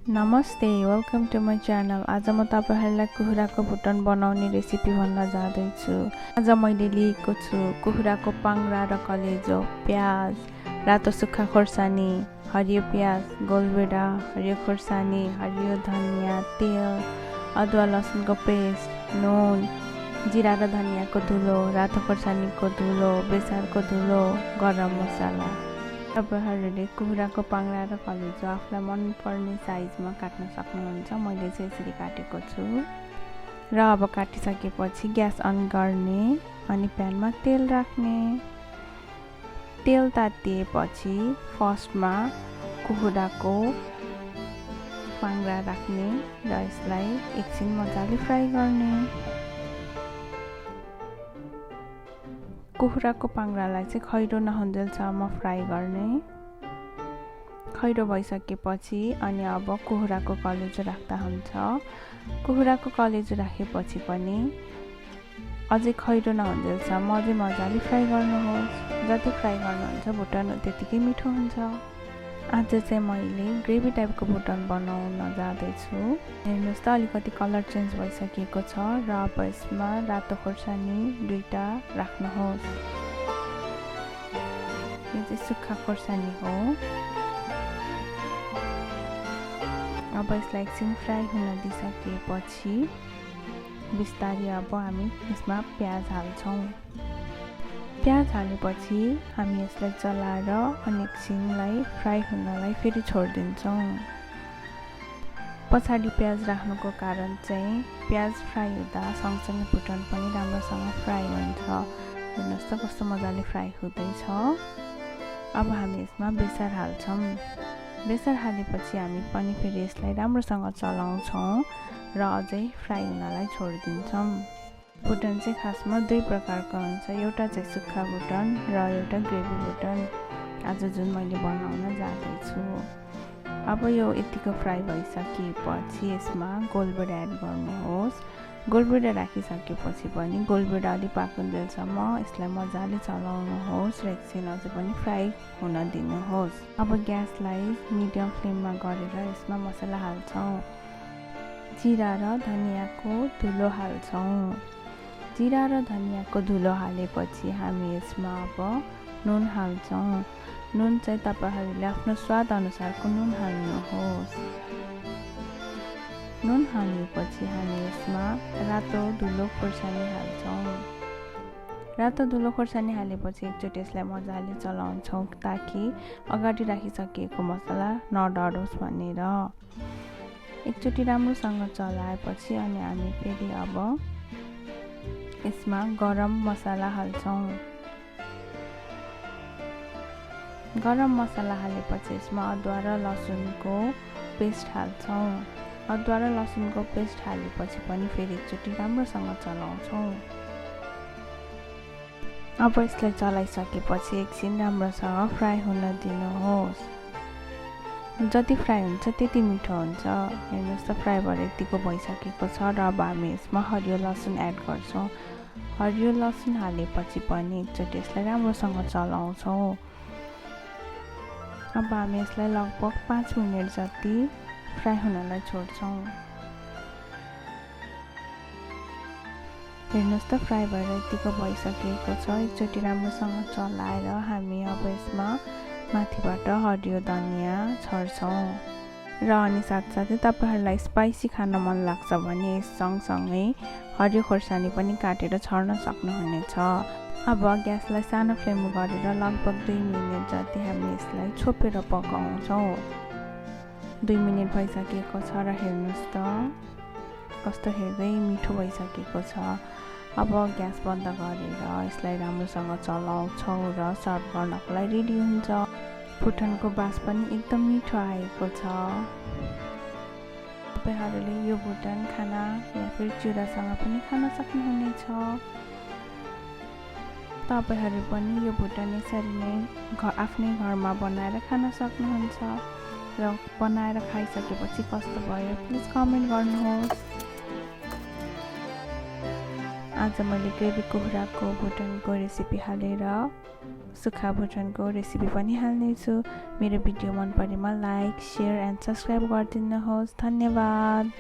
नमस्ते, welcome to my channel. आज म तपाईहरुलाई कुखुराको भुटन बनाउने रेसिपी भन्न जाँदैछु। आज मैले लिएको छु कुखुराको पाङ्ग्रा र कलेजो, प्याज, रातो सुक्खा खोर्सानी, हरियो प्याज, गोलभेडा, हरियो खोर्सानी, हरियो धनिया, तेल, अदुवा लसुनको पेस्ट, नुन, जिरा र धनियाको धुलो, रातो खोर्सानीको धुलो, बेसारको धुलो, गरम मसला। तपाईहरुले कुखुराको पाङ्ग्रा र कलेजो आफुलाई मनपर्ने साइजमा काट्न सक्नुहुन्छ। मैले चाहिँ यसरी काटेको छु। र अब काटिसकेपछि ग्यास अन गर्ने अनि प्यानमा तेल राख्ने। तेल तातिएपछि फर्स्टमा कुखुराको पाङ्ग्रा राख्ने र यसलाई एकछिन मजाले फ्राई गर्ने। कुखुराको पाङ्ग्रालाई चाहिँ खैरो नहुन्जेलसम्म फ्राई गर्ने। खैरो भइसकेपछि अनि अब कुखुराको कलेजो राख्दा हुन्छ। कुखुराको कलेजो राखेपछि पनि अझै खैरो नहुन्जेलसम्म अझै मजाले फ्राई गर्नुहोस्। जति फ्राई गर्नुहुन्छ भुटन त्यतिकै मिठो हुन्छ। आज चाहिँ मैले ग्रेभी टाइपको भुटन बनाउन जाँदैछु। हेर्नुहोस् त अलिकति कलर चेन्ज भइसकेको छ र अब यसमा रातो खोर्सानी 2टा राख्नुहोस्। यो चाहिँ सुक्खा खोर्सानी हो। अब यसलाई एकछिन फ्राई हुन दिइसकेपछि बिस्तारै अब हामी यसमा प्याज हाल्छौँ। प्याज हालेपछि हामी यसलाई चलाएर अनि एकछिनलाई फ्राई हुनलाई फेरि छोडिदिन्छौँ। पछाडि प्याज राख्नुको कारण चाहिँ प्याज फ्राई हुँदा सँगसँगै भुटन पनि राम्रोसँग फ्राई हुन्छ। हेर्नुहोस् त कस्तो मजाले फ्राई हुँदैछ। अब हामी यसमा बेसार हाल्छौँ। बेसार हालेपछि हामी पनि फेरि यसलाई राम्रोसँग चलाउँछौँ र अझै फ्राई हुनलाई छोडिदिन्छौँ। भुटन चाहिँ खासमा 2 प्रकारको हुन्छ। एउटा चाहिँ सुक्खा भुटन र एउटा ग्रेभी भुटन। आज जुन मैले बनाउन जाँदैछु। अब यो यतिको फ्राई भइसकेपछि यसमा गोलभेडा एड गर्नुहोस्। गोलभेडा राखिसकेपछि पनि गोलभेडा अलि पाकुन्जेलसम्म यसलाई मजाले चलाउनुहोस् र एकछिन अझै पनि फ्राई हुन दिनुहोस्। अब ग्यासलाई मिडियम फ्लेममा गरेर यसमा मसला हाल्छौँ। जिरा र धनियाको धुलो हाल्छौँ। जिरा र धनियाको धुलो हालेपछि हामी यसमा अब नुन हाल्छौँ। नुन चाहिँ तपाईहरुले आफ्नो स्वाद अनुसारको नुन हाल्नुहोस्। नुन हालेपछि हामी यसमा रातो धुलो खोर्सानी हाल्छौँ। रातो धुलो खोर्सानी हालेपछि एकचोटि यसलाई मजाले चलाउँछौँ ताकि अगाडि राखिसकेको मसला नडढोस् भनेर। एकचोटि राम्रोसँग चलाएपछि अनि हामी फेरि अब यसमा गरम मसला हाल्छौँ। गरम मसला हालेपछि यसमा अदुवा र लसुनको पेस्ट हाल्छौँ। अदुवा र लसुनको पेस्ट हालेपछि पनि फेरि एकचोटि राम्रोसँग चलाउँछौँ। अब यसलाई चलाइसकेपछि एकछिन राम्रोसँग फ्राई हुन दिनुहोस्। जति फ्राई हुन्छ त्यति मिठो हुन्छ। हेर्नुहोस् त फ्राई भएर यतिको भइसकेको छ र अब हामी यसमा हरियो लसुन एड गर्छौँ। हरियो लसुन हालेपछि पनि एकचोटि यसलाई राम्रोसँग चलाउँछौँ। अब हामी यसलाई लगभग 5 मिनेट जति फ्राई हुनलाई छोड्छौँ। हेर्नुहोस् त फ्राई भएर यतिको भइसकेको छ। एकचोटि राम्रोसँग चलाएर हामी अब यसमा माथिबाट हरियो धनिया छर्छौँ र अनि साथसाथै तपाईहरुलाई स्पाइसी खान मन लाग्छ भने यस सँगसँगै हरियो खोर्सानी पनि काटेर छर्न सक्नुहुनेछ। अब ग्यासलाई सानो फ्लेममा गरेर लगभग 2 मिनेट जति हामी यसलाई छोपेर पकाउँछौँ। 2 मिनेट भइसकेको छ र हेर्नुहोस् त कस्तो हेर्दै मिठो भइसकेको छ। अब ग्यास बन्द गरेर यसलाई राम्रोसँग चलाउँछौँ र सर्भ गर्नको लागि रेडी हुन्छ। भुटनको बास पनि एकदम मिठो आएको छ। तपाईहरुले यो भुटन खाना या फिर चिउरासँग पनि खान सक्नुहुनेछ। तपाईहरु पनि यो भुटन यसरी नै आफ्नै घरमा बनाएर खान सक्नुहुन्छ र बनाएर खाइसकेपछि कस्तो भयो प्लिज कमेन्ट गर्नुहोस्। आज मैले ग्रेभी कुखुराको भुटनको रेसिपी हालेर सुक्खा भुटनको रेसिपी पनि हाल्नेछु। मेरो भिडियो मन परेमा लाइक, शेयर एन्ड सब्स्क्राइब गरिदिनुहोस्। धन्यवाद।